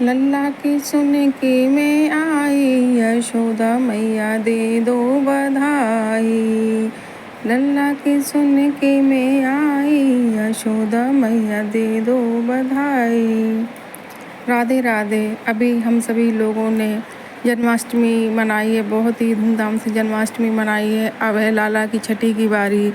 लल्ला की सुन के मैं आई, यशोदा मैया दे दो बधाई। लल्ला की सुन के मैं आई, यशोदा मैया दे दो बधाई। राधे राधे। अभी हम सभी लोगों ने जन्माष्टमी मनाई है, बहुत ही धूमधाम से जन्माष्टमी मनाई है। अब है लाला की छठी की बारी।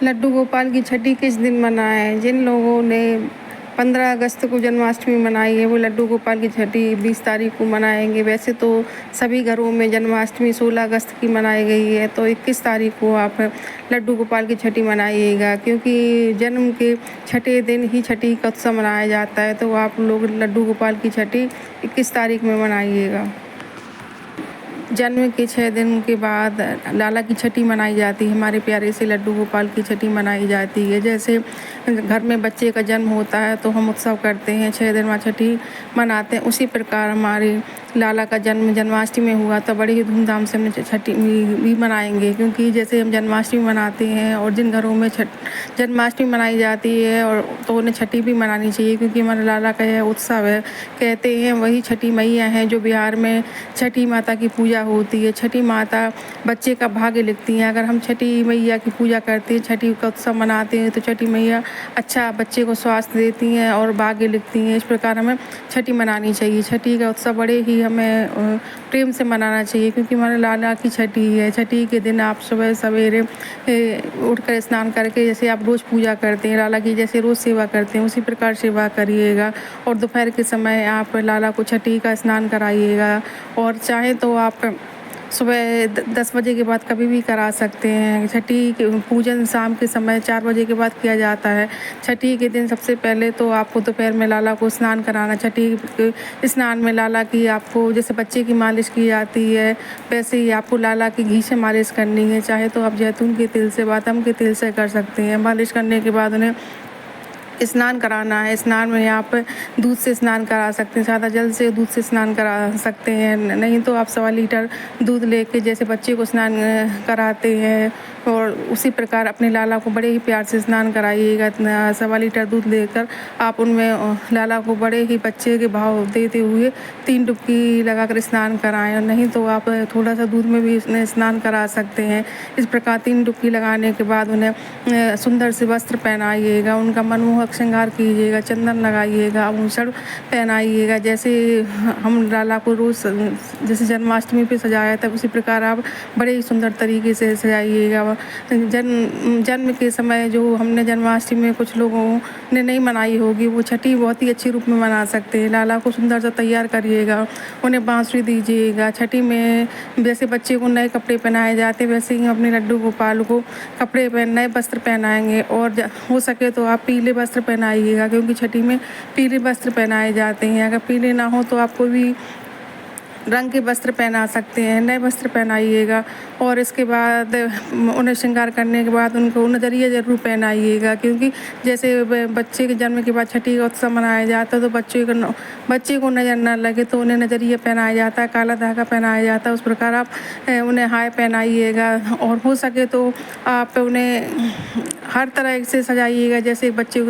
लड्डू गोपाल की छठी किस दिन मनाएं? जिन लोगों ने 15 अगस्त को जन्माष्टमी मनाई है वो लड्डू गोपाल की छठी 20 तारीख को मनाएंगे। वैसे तो सभी घरों में जन्माष्टमी 16 अगस्त की मनाई गई है, तो 21 तारीख को आप लड्डू गोपाल की छठी मनाइएगा, क्योंकि जन्म के छठे दिन ही छठी का उत्सव मनाया जाता है। तो आप लोग लड्डू गोपाल की छठी 21 तारीख में मनाइएगा। जन्म के 6 दिन के बाद लाला की छठी मनाई जाती है। हमारे प्यारे से लड्डू गोपाल की छठी मनाई जाती है। जैसे घर में बच्चे का जन्म होता है तो हम उत्सव करते हैं, 6 दिन बाद छठी मनाते हैं। उसी प्रकार हमारे लाला का जन्म जन्माष्टमी में हुआ तो बड़ी ही धूमधाम से हम छठी भी मनाएंगे, क्योंकि जैसे हम जन्माष्टमी मनाते हैं और जिन घरों में जन्माष्टमी मनाई जाती है और तो उन्हें छठी भी मनानी चाहिए, क्योंकि हमारे लाला का यह उत्सव है। कहते हैं वही छठी मैया हैं जो बिहार में छठी माता की पूजा होती है। छठी माता बच्चे का भाग्य लिखती हैं। अगर हम छठी मैया की पूजा करते हैं, छठी का उत्सव मनाते हैं, तो छठी मैया अच्छा बच्चे को स्वास्थ्य देती हैं और भाग्य लिखती हैं। इस प्रकार हमें छठी मनानी चाहिए। छठी का उत्सव बड़े ही हमें प्रेम से मनाना चाहिए, क्योंकि हमारे लाला की छठी है। छठी के दिन आप सुबह सवेरे उठकर स्नान करके, जैसे आप रोज़ पूजा करते हैं लाला की, जैसे रोज़ सेवा करते हैं, उसी प्रकार सेवा करिएगा। और दोपहर के समय आप लाला को छठी का स्नान कराइएगा। और चाहे तो आप सुबह 10 बजे के बाद कभी भी करा सकते हैं। छठी के पूजन शाम के समय 4 बजे के बाद किया जाता है। छठी के दिन सबसे पहले तो आपको दोपहर में लाला को स्नान कराना। छठी के स्नान में लाला की आपको जैसे बच्चे की मालिश की जाती है, वैसे ही आपको लाला की घी से मालिश करनी है। चाहे तो आप जैतून के तेल से, बादाम के तेल से कर सकते हैं। मालिश करने के बाद उन्हें स्नान कराना है। स्नान में आप दूध से स्नान करा सकते हैं, ज़्यादा जल से दूध से स्नान करा सकते हैं। नहीं तो आप 1.25 लीटर दूध लेके जैसे बच्चे को स्नान कराते हैं, और उसी प्रकार अपने लाला को बड़े ही प्यार से स्नान कराइएगा। 1.25 लीटर दूध लेकर आप उनमें लाला को बड़े ही बच्चे के भाव देते हुए 3 डुबकी लगाकर स्नान कराएं। और नहीं तो आप थोड़ा सा दूध में भी स्नान करा सकते हैं। इस प्रकार 3 डुबकी लगाने के बाद उन्हें सुंदर से वस्त्र पहनाइएगा, उनका मनमोहक श्रृंगार कीजिएगा, चंदन लगाइएगा, आभूषण पहनाइएगा। जैसे हम लाला को रोज़ जैसे जन्माष्टमी पे सजाया था, उसी प्रकार आप बड़े ही सुंदर तरीके से सजाइएगा। जन्म के समय जो हमने जन्माष्टमी में कुछ लोगों ने नहीं मनाई होगी, वो छठी बहुत ही अच्छे रूप में मना सकते हैं। लाला को सुंदर सा तैयार करिएगा, उन्हें बांसुरी दीजिएगा। छठी में जैसे बच्चे को नए कपड़े पहनाए जाते, वैसे ही अपने लड्डू गोपाल को नए वस्त्र पहनाएंगे। और हो सके तो आप पीले वस्त्र पहनाइएगा, क्योंकि छठी में पीले वस्त्र पहनाए जाते हैं। अगर पीले ना हो तो आप कोई भी रंग के वस्त्र पहना सकते हैं, नए वस्त्र पहनाइएगा। और इसके बाद उन्हें श्रृंगार करने के बाद उनको नजरिया ज़रूर पहनाइएगा, क्योंकि जैसे बच्चे के जन्म के बाद छठी का उत्सव मनाया जाता है, तो बच्चे को नज़र न लगे तो उन्हें नजरिया पहनाया जाता है, काला धागा पहनाया जाता है। उस प्रकार आप उन्हें हाय पहनाइएगा। और हो सके तो आप उन्हें हर तरह से सजाइएगा, जैसे बच्चे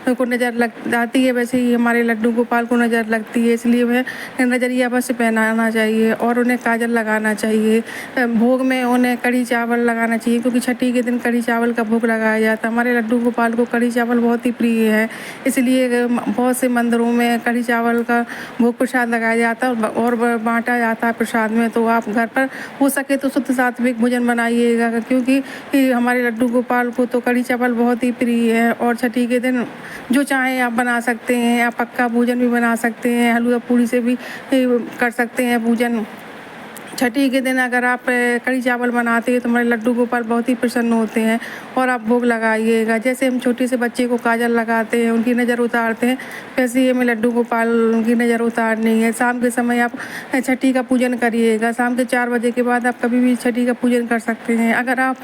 को नज़र लग जाती है वैसे ही हमारे लड्डू गोपाल को नज़र लगती है। इसलिए वह नजरिया बस पहनाना चाहिए और उन्हें काजल लगाना चाहिए। भोग में उन्हें कढ़ी चावल लगाना चाहिए, क्योंकि छठी के दिन कढ़ी चावल का भोग लगाया जाता है। हमारे लड्डू गोपाल को कढ़ी चावल बहुत ही प्रिय है, इसलिए बहुत से मंदिरों में कढ़ी चावल का भोग प्रसाद लगाया जाता है और बांटा जाता है प्रसाद में। तो आप घर पर हो सके तो शुद्ध सात्विक भोजन बनाइएगा, क्योंकि हमारे लड्डू गोपाल को तो कढ़ी चावल बहुत ही प्रिय है। और छठी के दिन जो चाहें आप बना सकते हैं। आप पक्का भोजन भी बना सकते हैं, हलवा पूड़ी से भी कर सकते हैं पूजन। छठी के दिन अगर आप कढ़ी चावल बनाते हैं तो हमारे लड्डू गोपाल बहुत ही प्रसन्न होते हैं। और आप भोग लगाइएगा। जैसे हम छोटे से बच्चे को काजल लगाते हैं, उनकी नज़र उतारते हैं, वैसे ही हमें लड्डू गोपाल की नज़र उतारनी है। शाम के समय आप छठी का पूजन करिएगा। शाम के 4 बजे के बाद आप कभी भी छठी का पूजन कर सकते हैं। अगर आप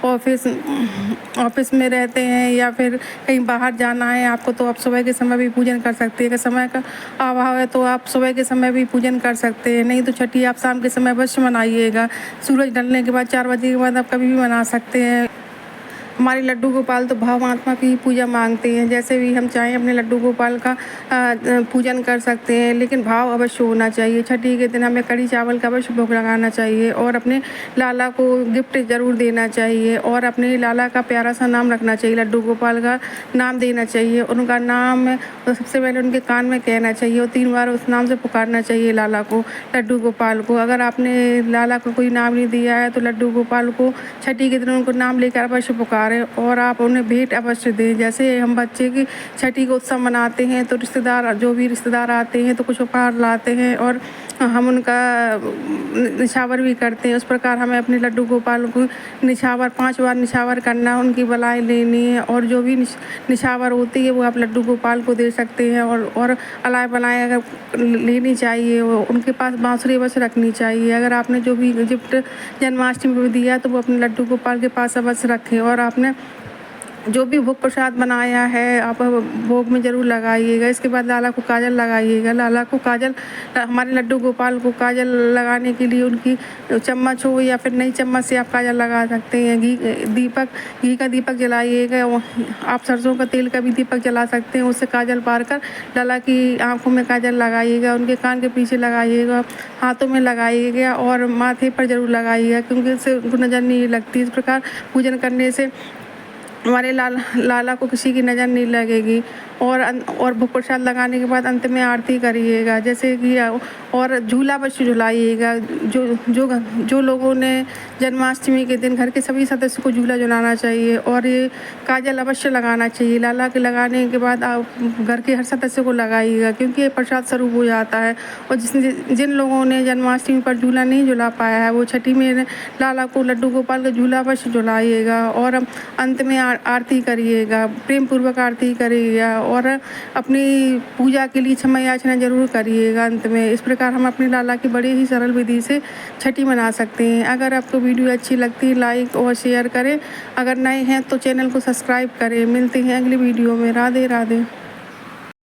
ऑफिस में रहते हैं या फिर कहीं बाहर जाना है आपको, तो आप सुबह के समय भी पूजन कर सकते हैं। अगर समय का अभाव है तो आप सुबह के समय भी पूजन कर सकते हैं। नहीं तो छठी आप शाम के समय अवश्य मनाइएगा। सूरज ढलने के बाद 4 बजे के बाद आप कभी भी मना सकते हैं। हमारे लड्डू गोपाल तो भाव आत्मा की पूजा मांगते हैं। जैसे भी हम चाहें अपने लड्डू गोपाल का पूजन कर सकते हैं, लेकिन भाव अवश्य होना चाहिए। छठी के दिन हमें कढ़ी चावल का अवश्य भोग लगाना चाहिए और अपने लाला को गिफ्ट ज़रूर देना चाहिए और अपने लाला का प्यारा सा नाम रखना चाहिए। लड्डू गोपाल का नाम देना चाहिए, उनका नाम सबसे पहले उनके कान में कहना चाहिए और 3 बार उस नाम से पुकारना चाहिए लाला को, लड्डू गोपाल को। अगर आपने लाला को कोई नाम नहीं दिया है तो लड्डू गोपाल को छठी के दिन उनको नाम लेकर अवश्य पुकारें और आप उन्हें भेंट अवश्य दें। जैसे हम बच्चे की छठी का उत्सव मनाते हैं तो रिश्तेदार, जो भी रिश्तेदार आते हैं तो कुछ उपहार लाते हैं और हम उनका निछावर भी करते हैं। उस प्रकार हमें अपने लड्डू गोपाल को निछावर 5 बार निछावर करना, उनकी बलाएँ लेनी है और जो भी निछावर होती है वो आप लड्डू गोपाल को दे सकते हैं और अलाए बलाएँ अगर लेनी चाहिए, उनके पास बांसुरी अवश्य रखनी चाहिए। अगर आपने जो भी गिफ्ट जन्माष्टमी में दिया तो वो अपने लड्डू गोपाल के पास अवश्य रखें और आपने जो भी भोग प्रसाद बनाया है आप भोग में ज़रूर लगाइएगा। इसके बाद लाला को काजल लगाइएगा। लाला को काजल, हमारे लड्डू गोपाल को काजल लगाने के लिए उनकी चम्मच हो या फिर नई चम्मच से आप काजल लगा सकते हैं। घी का दीपक जलाइएगा। आप सरसों का तेल का भी दीपक जला सकते हैं, उससे काजल पार कर लाला की आँखों में काजल लगाइएगा, उनके कान के पीछे लगाइएगा, हाथों में लगाइएगा और माथे पर ज़रूर लगाइएगा, क्योंकि उससे उनको नज़र नहीं लगती। इस प्रकार पूजन करने से हमारे लाला को किसी की नज़र नहीं लगेगी। और भोग प्रसाद लगाने के बाद अंत में आरती करिएगा, जैसे कि और झूला अवश्य झुलाइएगा। जो लोगों ने जन्माष्टमी के दिन घर के सभी सदस्य को झूला झुलाना चाहिए और ये काजल अवश्य लगाना चाहिए। लाला के लगाने के बाद आप घर के हर सदस्य को लगाइएगा, क्योंकि ये प्रसाद स्वरूप हो जाता है। और जिन लोगों ने जन्माष्टमी पर झूला नहीं झुला पाया है वो छठी में लाला को लड्डू गोपाल का झूला अवश्य झुलाइएगा और अंत में आरती करिएगा, प्रेम पूर्वक आरती करिएगा और अपनी पूजा के लिए क्षमा याचना जरूर करिएगा अंत में। इस प्रकार हम अपने लाला की बड़ी ही सरल विधि से छठी मना सकते हैं। अगर आपको वीडियो अच्छी लगती है लाइक और शेयर करें, अगर नए हैं तो चैनल को सब्सक्राइब करें। मिलते हैं अगली वीडियो में। राधे राधे।